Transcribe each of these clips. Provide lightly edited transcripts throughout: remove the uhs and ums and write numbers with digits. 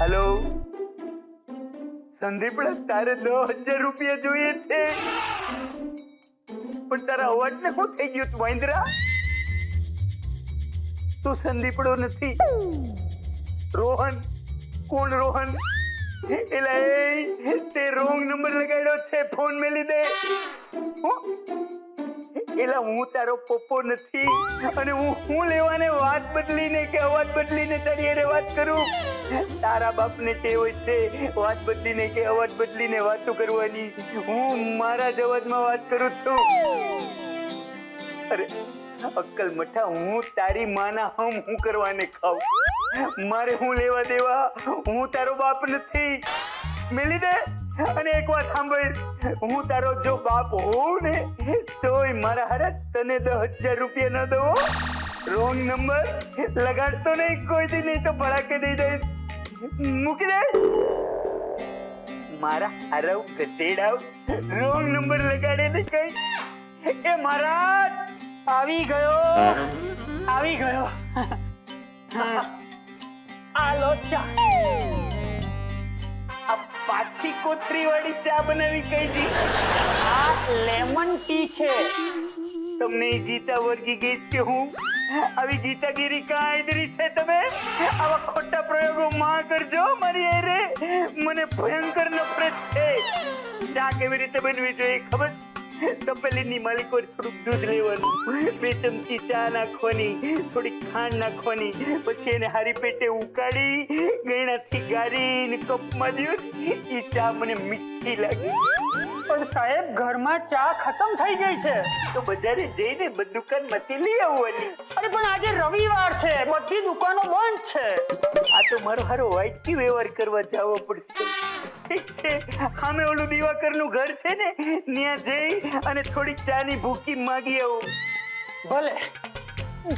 Hello Sandeep, તારે 10,000 રૂપિયા જોઈએ છે, પણ તારા અવાજને શું થઈ ગયું મહેન્દ્રા? તું સંદીપડો નથી, રોહન. કોણ રોહન? એલા તે રોંગ નંબર લગાડ્યો છે, ફોન મેલી દે. એલા હું તારો પપ્પો નથી, અને હું લેવાને વાત બદલીને કે અવાજ બદલીને તારી હારે વાત કરું. તારા બાપને તે હોય છે વાત બદલીને કે અવાજ બદલીને વાતો કરવાની. હું મારા જ અવાજમાં વાત કરું છું. અરે અક્કલ મઠા, હું તારી માના હું કરવાને ખાવ? મારે હું લેવા દેવા? હું તારો બાપ નથી. મેલી દે. અને એક વાત સાંભળ, હું તારો જો બાપ હોઉં ને તોય મારા હારે તને 10,000 રૂપિયા ન દઉં. રોંગ નંબર લગાડતો નહીં કોઈ દી, નહીં તો ભડાકે દઈ દઈશ. મૂકી દે. મારા હારવ ગધેડાવ રોંગ નંબર લગાડે ને કઈ. એ મહારાજ આવી ગયો. આ લો ચા. આ પાછી કોતરી વાળી ચા બનાવી કઈ દી? આ લેમન ટી છે. તમને ગીતા વર્ગી ગઈ કે હું? આવી ગીતાગીરી કાંઈ છે તમે? આવા ખોટા પ્રયોગો માં કરજો મારી હારે. મને ભયંકર નફરત છે. ચા કેવી રીતે બનવી જોઈએ ખબર? તપેલીની માલિકો થોડુંક દૂધ લેવાનું, 2 ચમચી ચા નાખવાની, થોડીક ખાંડ નાખવાની, પછી એને હારી પેટે ઉકાળી ગયણાથી ગાળીને કપમાં દો. એ ચા મને મીઠી લાગી. પણ સાહેબ, ઘરમાં ચા ખતમ થઈ ગઈ છે. તો બજારે જઈને દુકાનમાંથી લઈ આવવાની. અરે પણ આજે રવિવાર છે, બધી દુકાનો બંધ છે. આ તો મારો હારો વાઇટકી વ્યવહાર કરવા જવો પડશે. ઠીક છે, સામે ઓલું દિવાકરનું ઘર છે ને, ત્યાં જઈ અને થોડીક ચાની ભૂકી માગી આવું. ભલે,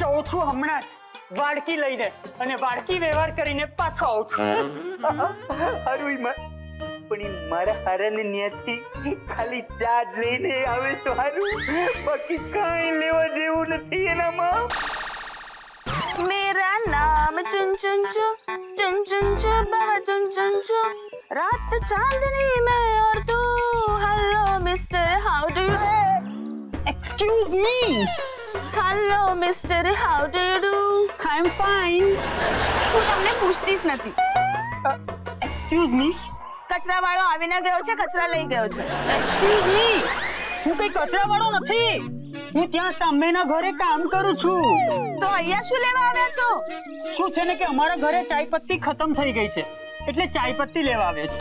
જાઉં છું હમણાં જ વાડકી લઈને, અને વાડકી વ્યવહાર કરીને પાછો આવું છું. હારું પણ ઈ મારા હારાને ન્યાથી ખાલી ચા જ લઈને આવે તો હારું, બાકી કાંઈ લેવા જેવું નથી એનામાં. मेरा नाम चुन चुन चु चुन चुन चु बाबा चुन चुन चु रात चांदनी में और तू hello mister how do you Excuse me. Hello mister how do you do I'm fine. હું તમને પૂછતી જ નથી. Excuse me. કચરા વાળો આવીને ગયો છે, કચરા લઈ ગયો છે. Excuse me. હું કઈ કચરા વાળો નથી. હું ત્યાં સામેના ઘરે કામ કરું છું. તો અહીંયા શું લેવા આવ્યા છો? શું છે ને કે અમારા ઘરે ચાય પત્તી ખતમ થઈ ગઈ છે, એટલે ચાય પત્તી લેવા આવે છે.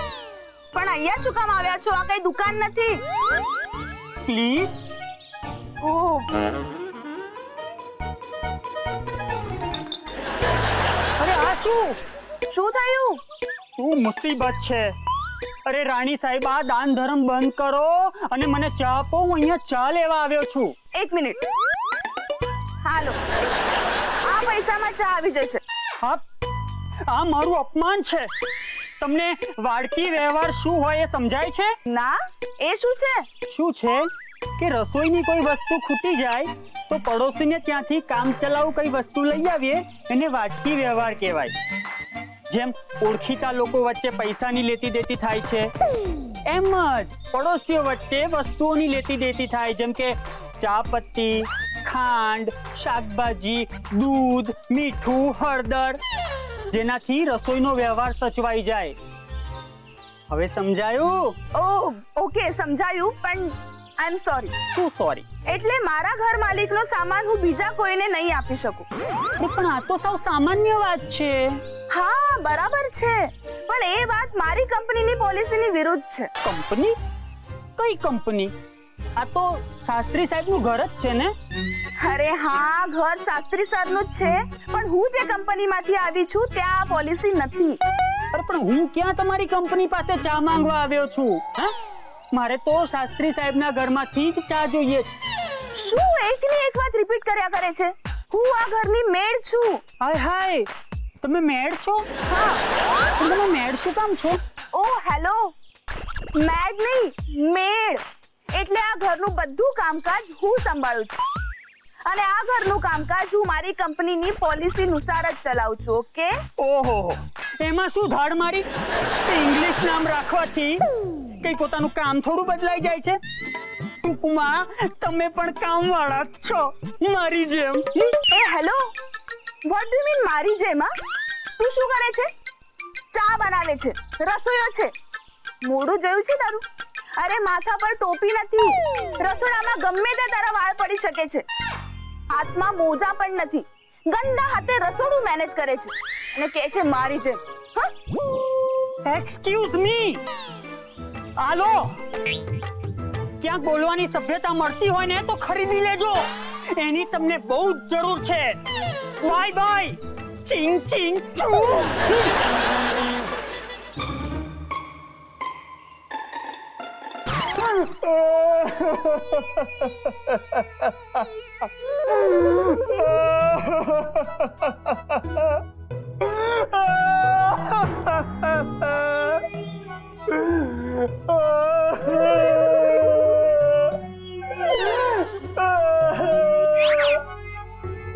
પણ અહીંયા શું કામ આવ્યા છો? આ કઈ દુકાન નથી. પ્લીઝ. ઓહ, અરે આ શું થયું? શું મુસીબત છે? અરે રાણી સાહેબ, આ દાન ધર્મ બંધ કરો અને મને ચા આપો. હું અહીંયા ચા લેવા આવ્યો છું. 1 મિનિટ. હાલો, આ પૈસામાં ચા આવી જશે. આ મારું અપમાન છે. તમને વાડકી વ્યવહાર શું હોય એ સમજાય છે? ના, એ શું છે? શું છે કે રસોઈની કોઈ વસ્તુ ખૂટી જાય તો પડોશીને ત્યાંથી કામ ચલાવ કઈ વસ્તુ લઈ આવીએ, એને વાડકી વ્યવહાર કહેવાય. જેમ ઓળખીતા લોકો વચ્ચે પૈસાની લેતી દેતી થાય છે, એમ જ પડોશીઓ વચ્ચે વસ્તુઓની લેતી દેતી થાય. જેમ કે ચા પત્તી, ખાંડ, શાકભાજી, દૂધ, મીઠું, હળદર, જેનાથી રસોઈનો વ્યવહાર સચવાઈ જાય. હવે સમજાયું? ઓહ, ઓકે, સમજાયું. પણ આઈ એમ સોરી. શું સોરી? એટલે મારા ઘર માલિકનો સામાન હું બીજા કોઈને નહીં આપી શકું. પણ આ તો સાવ સામાન્ય વાત છે. હા, બરાબર છે, પણ એ વાત મારી કંપનીની પોલિસીની વિરુદ્ધ છે. કંપની? કઈ કંપની? આ તો શાસ્ત્રી સાહેબનું ઘર જ છે ને? અરે હા, ઘર શાસ્ત્રી સરનું જ છે, પણ હું જે કંપનીમાંથી આવી છું ત્યાં આ પોલિસી નથી. અરે પણ હું ક્યાં તમારી કંપની પાસે ચા માંગવા આવ્યો છું? મારે તો શાસ્ત્રી સાહેબના ઘરમાંથી જ ચા જોઈએ છે. શું એકની એક વાત રિપીટ કર્યા કરે છે? હું આ ઘરની મેડ છું. હાય હાય, તમે મેડ છો? હા. તમે મેડ શું કામ છો? ઓહ હેલો, મેડ નહીં, મેડ. એટલે આ ઘરનું બધું કામકાજ હું સંભાળું છું. અને આ ઘરનું કામકાજ હું મારી કંપનીની પોલિસી અનુસાર જ ચલાવું છું. ઓકે? ઓહો, એમાં શું ધાડ મારી? ઇંગ્લિશ નામ રાખવાથી કઈ પોતાનું કામ થોડું બદલાઈ જાય છે? ટૂંકમાં તમે પણ કામવાળા જ છો મારી જેમ. એ હેલો, વોટ ડુ મીન મારી જેમ? તું શું કરે છે? ચા બનાવે છે, રસોઈયો છે, મોઢું જોયું છે તારું? અરે માથા પર ટોપી નથી, રસોડામાં ગમે તે તારા વાળ પડી શકે છે, હાથમાં મોજા પણ નથી, ગંદા હાથે રસોડું મેનેજ કરે છે અને કહે છે મારી જેમ. એક્સક્યુઝ મી, આલો, ક્યાંક બોલવાની સભ્યતા મળતી હોય ને તો ખરીદી લેજો, એની તમને બહુ જ જરૂર છે. બાય બાય, ચિંગ ચિંગ ચુ.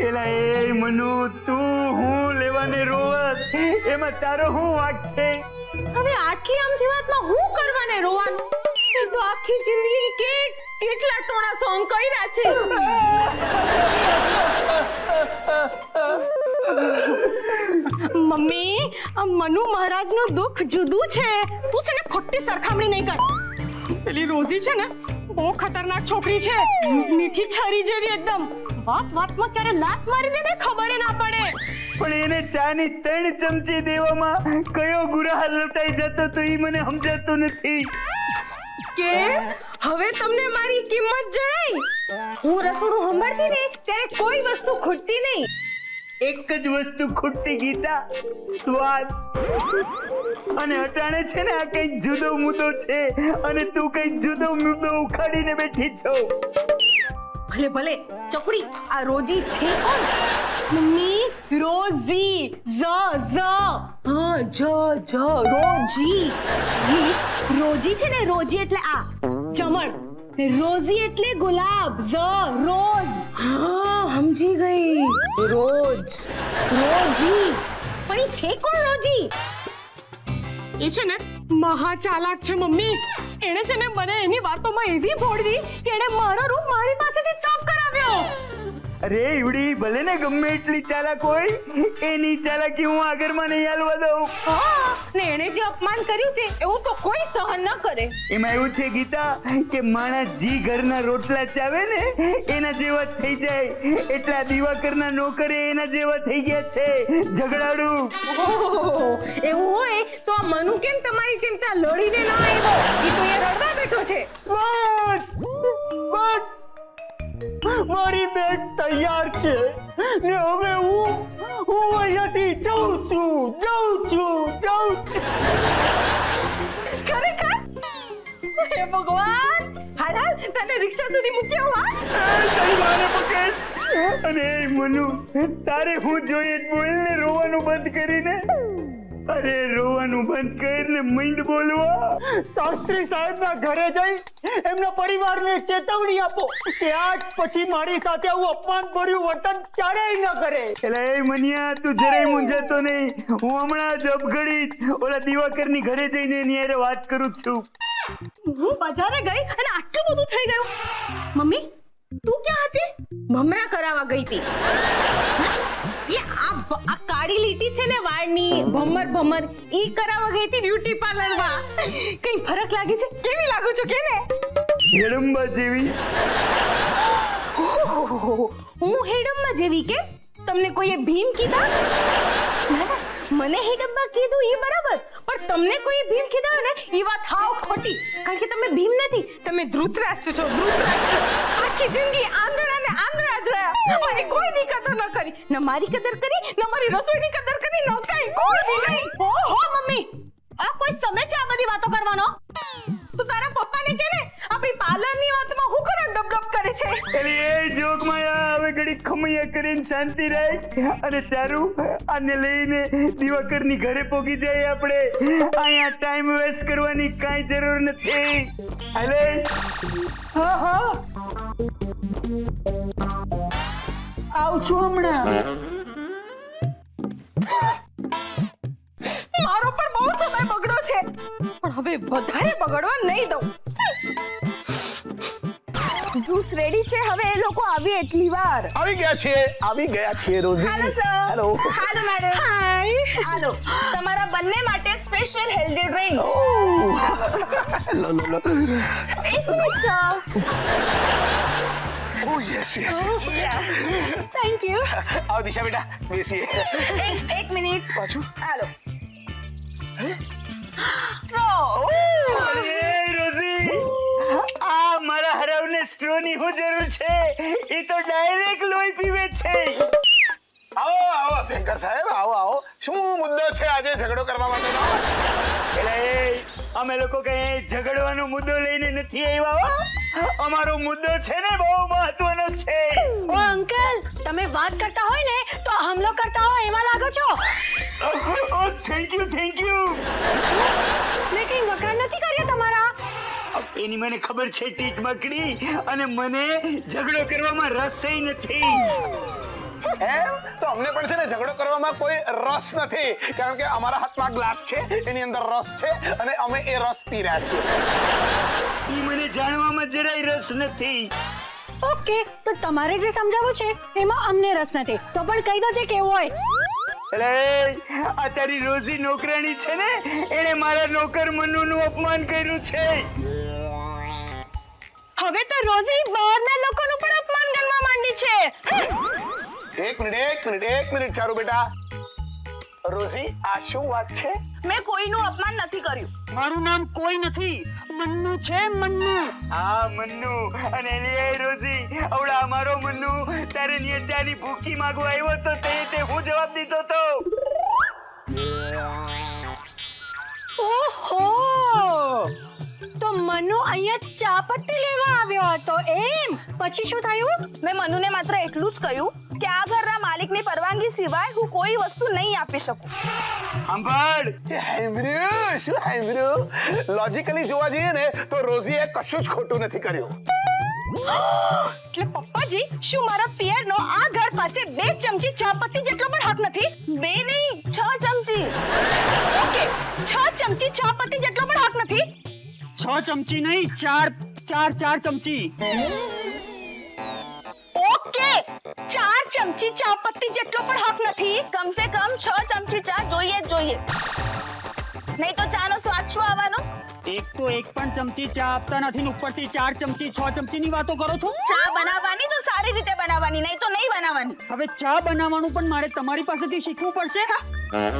એલા એ મનુ, તું હું લેવાને રોવસ, એમાં તારો હું વાંક છે? હવે આટલી આમથી વાતમાં હું કરવાને રોવાનું? એ તો આખી જિંદગી કેટલા ટોણા સોંગ કર્યા છે. મમ્મી, આ મનુ મહારાજનું દુઃખ જુદું છે. તું છે ને ખોટી સરખામણી નહીં કર. પેલી રોઝી છે ને બહુ ખતરનાક છોકરી છે, મીઠી છરી જેવી એકદમ. વાતમાં ક્યારે લાત મારી દે ને ખબર ના પડે. પણ એને ચાની 3 ચમચી દેવામાં કયો ગુરાહ લટાઈ જતો તો ઈ મને સમજાતું નથી. કે હવે તમને મારી કિંમત જણાઈ? હું રસોડું સંભાળતી ને ત્યારે કોઈ વસ્તુ ખૂટતી નહીં. એક જ વસ્તુ ખૂટતી ગીતા, સ્વાદ. અને અટાણે છે ને આ કઈ જુદો મુદ્દો છે અને તું કઈ જુદો મુદ્દો ઉખાડીને બેઠી છો. ભલે ભલે ચકડી, આ રોજી છે કોણ? મમ્મી, રોઝી, રોજી. રોજી છે ને, રોજી એટલે આ જમણ, રોઝી એટલે ગુલાબ, રોજ. હા, સમજી ગઈ. રોજ, રોજી. પણ એ છે કોણ રોજી? એ છે ને મહા ચાલાક છે મમ્મી. એને છે ને મને એની વાતોમાં એવી ભોળવી કે એને મારો રૂમ મારી પાસેથી સાફ કરાવ્યો. અરે ઈવડી ભલે ને ગમે એટલી ચાલાક હોય, એની ચાલાકી હું આગળમાં નહીં હાલવા દઉં. હા, ને એને જે અપમાન કર્યું છે એવું તો કોઈ સહન ન કરે. એમાં એવું છે ગીતા કે માણસ જી ઘરના રોટલા ચાવે ને એના જેવા થઈ જાય, એટલા દિવાકરના નોકરે એના જેવા થઈ ગયા છે, ઝઘડાડુ. ઓહો, એવું હોય તો આ મનુ કેમ તમારી જેમ ત્યાં લડીને ના આવ્યો? એ તો એ રડવા બેઠો છે. બસ બસ, મારી બેગ તૈયાર છે ને હવે હું અહીંયાથી જાઉં છું. ખરેખર? હે ભગવાન, હાલ તને રિક્ષા સુધી મૂક્યો. હા, તારી માને પકડ. અને એ મનુ, તારે હું જોઈએ બોલ ને રોવાનું બંધ કરીને. અરે રોવાનું બંધ કરીને મીંડ બોલવા. શાસ્ત્રી સાહેબના ઘરે જઈ એમના પરિવારને ચેતવણી આપો કે આજ પછી મારી સાથે આવું અપમાનભર્યું વર્તન ક્યારેય ન કરે. એટલે એ મનિયા, તું જરાય મૂંઝાતો નહીં. હું હમણાં જ અપઘડી ઓલા દિવાકરની ઘરે જઈને એની હારે વાત કરું છું. હું બજારે ગઈ અને આટલું બધું થઈ ગયું. મમ્મી, તું ક્યાં હતી? ભમરા કરાવવા ગઈ હતી. એ આ કાળી લીટી છે ને વાળની, ભમર ઈ કરાવવા ગઈ હતી બ્યુટી પાર્લરમાં. કઈ ફરક લાગે છે? કેવી લાગુ છું કે ને? હેડમ્બા જેવી. હું હેડમ્બા જેવી કે? તમને કોઈએ ભીમ કીધા? ના, મને હેડમ્બા કીધું એ બરાબર, પણ તમને કોઈએ ભીમ કીધા ને એ વાત હાવ ખોટી. કારણ કે તમે ભીમ નથી, તમે ધૃતરાષ્ટ્ર છો, ધૃતરાષ્ટ્ર. આખી જિંદગી આંધળા જ રહ્યા. મારી કોઈ દી કદર ન કરી, ન મારી કદર કરી, ન મારી રસોઈની કદર કરી, ન કઈ કોઈ દી નહીં. ઓહો મમ્મી, આ કોઈ સમય છે આ બધી વાતો કરવાનો? તું તારા પપ્પાને કે ને આપણી પાર્લરની વાતમાં હું કરે ડબડબ કરે છે. અરે એ જોગમાં હવે ઘડી ખમૈયા કરીને શાંતિ રાખ. અને ચારું, આને લઈને દિવાકરની ઘરે પોગી જાય આપણે. અહીંયા ટાઈમ વેસ્ટ કરવાની કાંઈ જરૂર નથી. હાલે. હા હા, આવું છું હમણાં. મારો પણ બહુ સમય બગડ્યો છે, પણ હવે વધારે બગડવા નહીં દઉં. જ્યુસ રેડી છે, હવે એ લોકો આવી એટલી વાર. આવી ગયા છીએ Rosie. Hello sir. Hello. Hello madam. Hi. હાલો, તમારા બંને માટે સ્પેશિયલ હેલ્ધી ડ્રિંક. લો લો લો. એક minute sir. Oh yes yes. Thank you. આવો દિશા બેટા, બેસીએ. એક મિનિટ. પાછું. હાલો. સ્ટ્રો. અરે રોઝી, આ મારા હરાવને સ્ટ્રોની શું જરૂર છે? એ તો ડાયરેક્ટ લોહી પીવે છે. આવો ભેંકર સાહેબ, આવો. શું મુદ્દો છે આજે ઝઘડો કરવા માટેનો? એટલે અમે લોકો કઈ ઝઘડવાનો મુદ્દો લઈને નથી આવ્યા હો. અમારો મુદ્દો છે ને બહુ મહત્વનો છે. ઓ અંકલ, તમે વાત કરતા હોય ને તો હમલો કરતા હોય એમાં લાગો છો. ઓ થેન્ક યુ. મેં કઈ વખાણ નથી કર્યા તમારા. એની મને ખબર છે ટીટ મકડી, અને મને ઝઘડો કરવામાં રસ નથી. એમ તો અમને પણ છે ને ઝઘડો કરવામાં કોઈ રસ નથી, કારણ કે અમારા હાથમાં ગ્લાસ છે, એની અંદર રસ છે અને અમે એ રસ પી રહ્યા છીએ. ઈ મને જાણવામાં જરાય રસ નથી. ઓકે, તો તમારે જે સમજાવવું છે એમાં અમને રસ નથી, તો પણ કહી દો જે કેવું હોય. અરે આ તારી રોઝી નોકરાણી છે ને, એને મારા નોકર મનુનું અપમાન કર્યું છે. હવે તો રોઝી બહારના લોકોનું પણ અપમાન કરવા માંડી છે. એક મિનિટ ચારુ બેટા. રોઝી, આ શું વાત છે? મેં કોઈનું અપમાન નથી કર્યું. મારું નામ કોઈ નથી, મન્નુ છે, મન્નુ. હા મન્નુ. અને લે રોઝી, આવડા અમારો મન્નુ તારે નિયજાની ભૂકી માંગવા આવ્યો તો તે હું જવાબ દીધો તો. ઓહો, તો મનુ અહીંયા ચા પત્તી લેવા આવ્યો હતો એમ? પછી શું થયું? મેં મનુને માત્ર એટલું જ કહ્યું કે આ ઘરના માલિકની પરવાનગી સિવાય હું કોઈ વસ્તુ નહીં આપી શકું. સાંભળ, શું હાંભળ્યું? લોજિકલી જોવા જઈએ ને તો રોઝીએ કશું જ ખોટું નથી કર્યું. એટલે પપ્પાજી, શું મારા પિયરનો આ ઘર પાસે 2 ચમચી ચા પત્તી જેટલો પણ હક નથી? 2 નહીં, 6 ચમચી. ઓકે, 6 ચમચી ચા પત્તી જેટલો પણ હક નથી? 6 ચમચી નહીં, 4 ચમચી. ઓકે, 4 ચમચી ચા પત્તી જેટલો પણ હક નથી? કમસે કમ 6 ચમચી ચા જોઈએ જ જોઈએ. નહીં તો ચાનો સ્વાદ શું આવવાનો? એક તો એક પણ ચમચી ચા આપતા નથી ને ઉપરથી 4 ચમચી 6 ચમચીની વાતો કરો છો. ચા બનાવવાની તો સારી રીતે બનાવવાની, નહીં તો નહીં બનાવવાની. હવે ચા બનાવવાનું પણ મારે તમારી પાસેથી શીખવું પડશે. અરે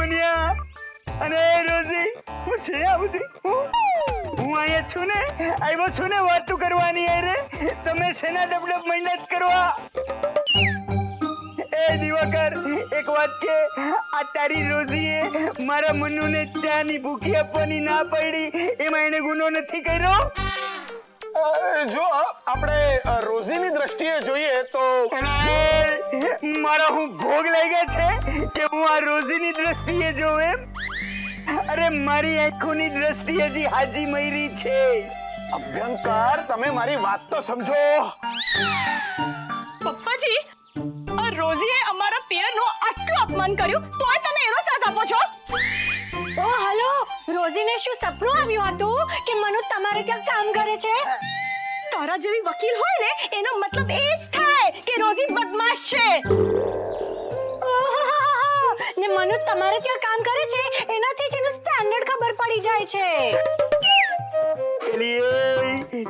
મનિયા અને રોઝી, હું છે આ બધું? હું અહીંયા છું ને, આવ્યો છું ને વાતું કરવાની. અરે તમે શેના ડબડબ મહેનત કરવા? એ દિવાકર, એક વાત કે, આ તારી રોઝીએ મારા મનુને ચાની ભૂખી આપવાની ના પડી, એમાં એને ગુનો નથી કર્યો? જો આપણે રોઝીની દ્રષ્ટિએ જોઈએ તો મારા હું ભોગ લાગ્યા છે કે હું આ રોઝીની દ્રષ્ટિએ જોઉં એમ? અરે મારી આંખોની દ્રષ્ટિ હજી હાજી મયરી છે. અભ્યંકર, તમે મારી વાત તો સમજો. પપ્પાજી, આ રોઝીએ અમારા પિયરનું આટલું અપમાન કર્યું તોય તમે એનો સાથ આપો છો? ઓ હેલો, રોઝીને શું સપનું આવ્યું હતું કે મનુ તમારે ત્યાં કામ કરે છે? તારા જેવી વકીલ હોય ને એનો મતલબ એ જ થાય કે રોઝી બદમાશ છે. ઓહોહોહો, ને મનુ તમારે ત્યાં કામ કરે છે એનાથી જ એનું સ્ટાન્ડર્ડ ખબર પડી જાય છે.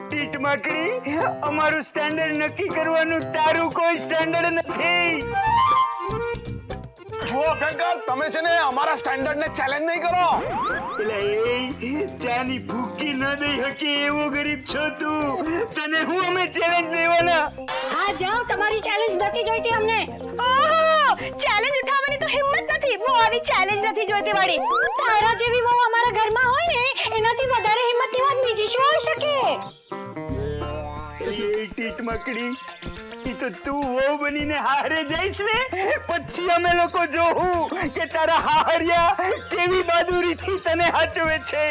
ટીટ માકડી, અમારું સ્ટાન્ડર્ડ નક્કી કરવાનું તારું કોઈ સ્ટાન્ડર્ડ નથી. જુઓ અભ્યંકર, તમે છે ને અમારા સ્ટાન્ડર્ડને ચેલેન્જ નહીં કરો. એટલે એ ચાની ભૂકી ન દઈ હકી એવો ગરીબ છો તું, તને હું અમે ચેલેન્જ દેવાના? હા જાઓ, તમારી ચેલેન્જ નથી જોઈતી અમને. ઓહો, ચેલેન્જ ઉઠાવવાની તો હિંમત નથી, બહુ આવી ચેલેન્જ નથી જોઈતી વાળી. તારા જેવી વહુ અમારા ઘરમાં હોય ને એનાથી વધારે હિંમતની વાત બીજી શું હોઈ શકે? એ ટીટ મકડી, ઈ તો તું વહુ બનીને હારે જઈશ ને પછી અમે લોકો જોવું કે તારા હાહરિયા કેવી બહાદુરીથી તને હાચવે છે.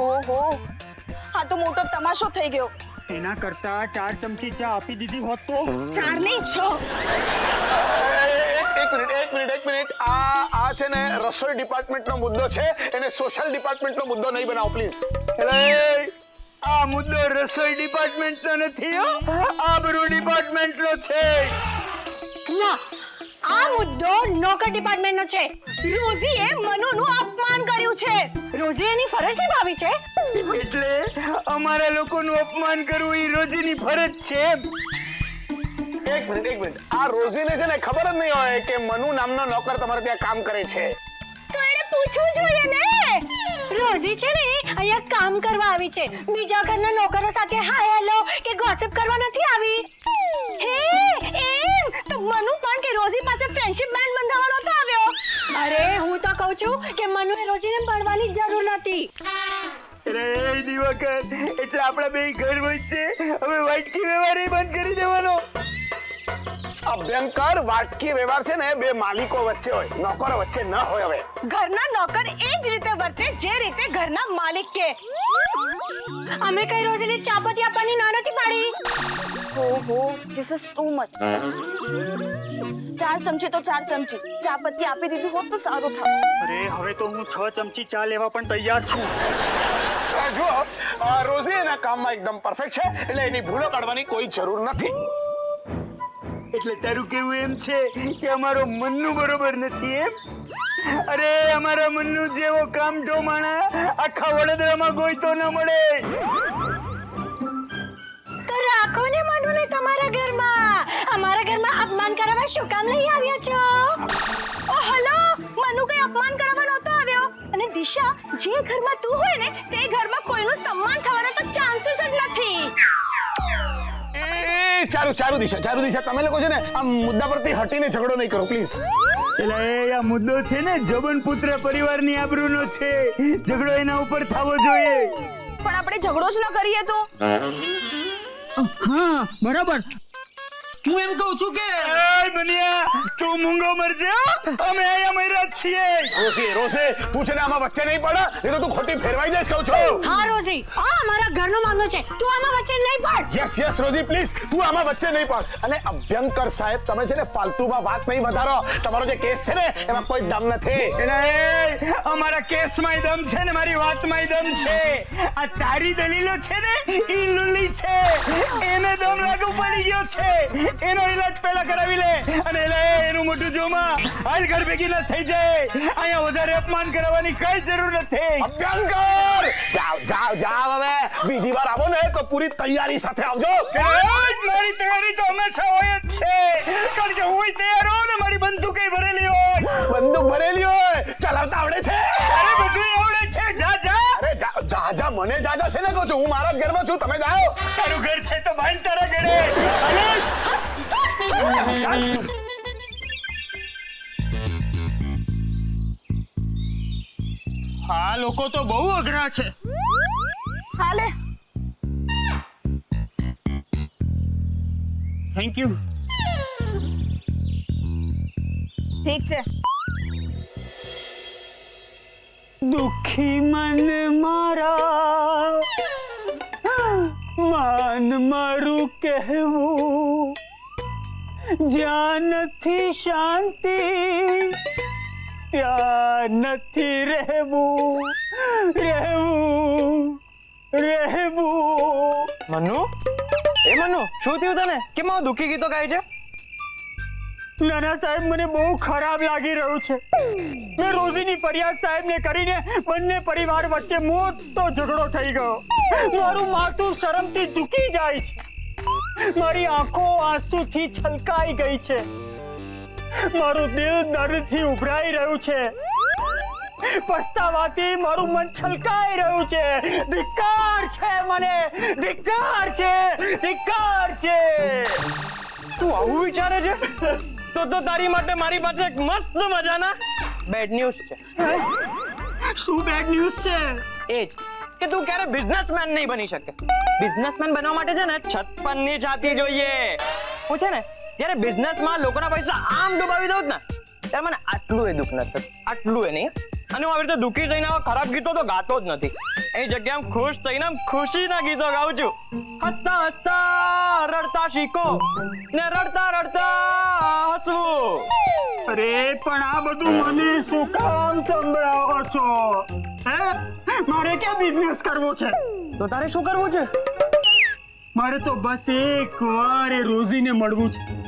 ઓહો, આ તો મોટો તમાશો થઈ ગયો. એના કરતા 4 ચમચી ચા આપી દીધી હોત તો 4 નહીં 6. એક મિનિટ આ છે ને રસોઈ ડિપાર્ટમેન્ટનો મુદ્દો છે, એને સોશિયલ ડિપાર્ટમેન્ટનો મુદ્દો નહીં બનાવો પ્લીઝ. આ મુદ્દો રસોઈ ડિપાર્ટમેન્ટનો નથી હો, આબરૂ ડિપાર્ટમેન્ટનો છે. ના, આ મુદ્દો નોકર ડિપાર્ટમેન્ટનો છે. રોઝીએ મનુનું અપમાન કર્યું છે. રોઝી એની ફરજ નિભાવી છે. એટલે અમારા લોકોનું અપમાન કરવું એ રોજીની ફરજ છે. એક મિનિટ આ રોઝીને છે ને ખબર જ નહીં હોય કે મનુ નામનો નોકર તમારે ત્યાં કામ કરે છે. તો એને પૂછવું જોઈએ ને. રોઝી છે ને અહીંયા કામ કરવા આવી છે, બીજા ઘરના નોકરો સાથે હાય હેલો કે ગોસિપ કરવા નથી આવી. હે એમ તો મનુ પણ કે રોઝી પાસે ફ્રેન્ડશિપ બેન્ડ બંધાવવાનો તો આવ્યો. અરે હું તો કહું છું કે મનુએ રોઝીને મળવાની જરૂર નથી. અરે દિવાકર, એટલે આપણા બે ઘર વચ્ચે હવે વાટકી વ્યવહાર બંધ કરી દેવાનો. અભ્યંકર, વાટકી વ્યવહાર છે ને બે માલિકો વચ્ચે હોય, નોકરો વચ્ચે ન હોય. હવે ઘરના નોકર એ જ રીતે વર્તે જે રીતે ઘરના માલિક કે. અમે કઈ રોજીને ચાપતી આપવાની ના નથી પાડી. ઓહો, ધીસ ઇઝ ટુ મચ. 4 ચમચી તો 4 ચમચી ચા પત્તી આપી દીધી હોત તો સારું થાત. અરે હવે તો હું 6 ચમચી ચા લેવા પણ તૈયાર છું. જુઓ, રોઝી એના કામમાં એકદમ પરફેક્ટ છે, એટલે એની ભૂલો કાઢવાની કોઈ જરૂર નથી. એટલે તારું કેવું એમ છે કે અમારો મનનું બરોબર નથી એમ? અરે અમારા મનનું જેવો કામઢો માણા આખા વડોદરામાં ગોઈતો ન મળે. તો રાખો ને મનુને તમારા ઘરમાં. અમારા ઘરમાં અપમાન કરવા શું કામ લઈ આવ્યા છો? ઓ હલો, મનુ કઈ અપમાન કરવા નહોતો આવ્યો. અને દિશા, જે ઘરમાં તું હોય ને તે ઘરમાં કોઈનું સન્માન થવાનો તો ચાન્સીસ જ નથી. ચારુ દિશા, તમે લોકો છે ને આ મુદ્દા પરથી હટીને ઝઘડો નહીં કરો પ્લીઝ. એટલે આ મુદ્દો છે ને જબન પુત્ર પરિવારની આબરૂનો છે, ઝઘડો એના ઉપર થવો જોઈએ. પણ આપણે ઝઘડો જ ન કરીએ તો. હા બરાબર. હું એમ કહું છું કે એય બનિયા, તું મૂંગો મરજે હો, અમે અહીંયા મર્યા છીએ. રોઝી, તું છે ને આમાં વચ્ચે નહીં પડે, નહીં તો તું ખોટી ફેરવાઈ જઈશ કહું છું. હા રોઝી, આ અમારા ઘરનો મામલો છે, તું આમાં વચ્ચે નહીં પડ. યસ રોઝી પ્લીઝ, તું આમાં વચ્ચે નહીં પડ. અને અભ્યંકર સાહેબ, તમે છે ને ફાલતુમાં વાત નહીં વધારો. તમારો જે કેસ છે ને એમાં કોઈ દમ નથી. એટલે અમારા કેસમાં દમ છે ને મારી વાતમાં દમ છે. આ તારી દલીલો છે ને ઈ લુલી છે, એને દમ લાગુ પડી ગયો છે. એનો ઈલાજ પહેલા કરાવી લે અને એનું મોટું જોમાં હાલ ઘર ભેગી ન થઈ જાય. અહીંયા વધારે અપમાન કરાવવાની કઈ જરૂર નથી. અભ્યંકર, જાવ હવે. બીજી વાર આવો ને તો પૂરી તૈયારી સાથે આવજો. મારી તૈયારી તો હંમેશા હોય જ છે, કારણ કે હું તૈયાર હોઉં ને મારી બંદૂક ભરેલી હોય. બંદૂક ભરેલી હોય, ચલાવતા આવડે છે? અરે બધું આવડે છે. જા. અરે જા, મને જા છે ને કહું છું. હું મારા જ ઘરમાં છું, તમે જાઓ. તારું ઘર છે તો ભાઈ તારા ઘરે. આ લોકો તો બહુ અઘરા છે. હાલે. Thank you. ઠીક છે. દુખી મન મારા, માન મારું કહેવું, જ્યાં નથી શાંતિ ત્યાં નથી રહેવું. મનુ, શું થયું તને? કેમ આવું દુઃખી ગીતો ગાય છે? નાના સાહેબ, મને બહુ ખરાબ લાગી રહ્યું છે. મેં રોઝીની ફરિયાદ સાહેબને કરીને બંને પરિવાર વચ્ચે મોટો ઝઘડો થઈ ગયો. મારું માથું શરમથી ઝૂકી જાય છે, મારી આંખો આંસુથી છલકાઈ ગઈ છે, મારું દિલ દર્દથી ઉભરાઈ રહ્યું છે, પસ્તાવાથી મારું મન છલકાઈ રહ્યું છે. ધિક્કાર છે મને, ધિક્કાર છે. તું આવું વિચારે છે? તો તારી માટે મારી પાસે એક મસ્ત મજાના બેડ ન્યૂઝ છે. શું બેડ ન્યૂઝ છે? એ જ કે તું ક્યારે બિઝનેસમેન નહીં બની શકે. બિઝનેસમેન બનવા માટે છે ને 56 ની છાતી જોઈએ. હું છે ને જ્યારે બિઝનેસમાં લોકોના પૈસા આમ ડૂબાવી દઉં ને ત્યારે મને આટલું એ દુઃખ નથી થતું, આટલું એ નહીં. અને હું આવી રીતે દુઃખી થઈને આવા ખરાબ ગીતો તો ગાતો જ નથી. એ જગ્યાએ ખુશ થઈને ખુશીના ગીતો ગાઉં છું. હસતા હસતા રડતા શીખો ને રડતા રડતા હસવું. અરે પણ આ બધું મને શું કામ સંભળાવો છો? હે, મારે ક્યાં બિઝનેસ કરવો છે? તો તારે શું કરવું છે? મારે તો બસ એક વાર એ રોજીને મળવું છે.